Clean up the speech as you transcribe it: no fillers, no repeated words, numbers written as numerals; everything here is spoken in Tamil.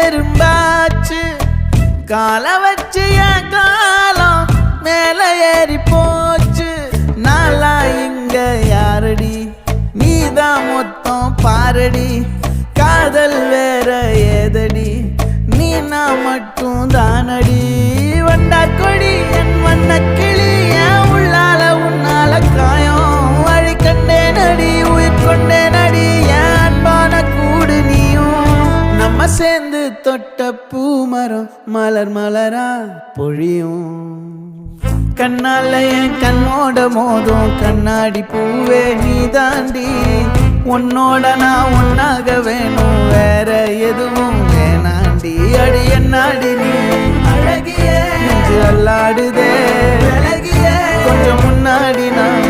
எறும்பாச்சு கால வச்சு என் காலம் மேல ஏறி போச்சு நாளா இங்க யாரடி நீதான் மொத்தம் பாரடி காதல் வேற ஏதடி நீ நான் மட்டும் தானடி வண்டா கொடி என் வண்ண கிளி என் உள்ளால உன்னால காயம் வழி கண்டே நடி உயிர் கொண்டே நடி என் அன்பான கூடு நீயும் நம்ம சேர்ந்து தொட்ட பூமரம் மலர் மலரா பொழியும் கண்ணால என் கண்ணோட மோதும் கண்ணாடி பூவே நீ தாண்டி உன்னோட நான் ஒன்னாக வேணும் வேற எதுவும் வேணாண்டி அடி என்னாடி நீ அழகிய நெஞ்சு அல்லாடுதே அழகிய கொஞ்சம் முன்னாடி நான்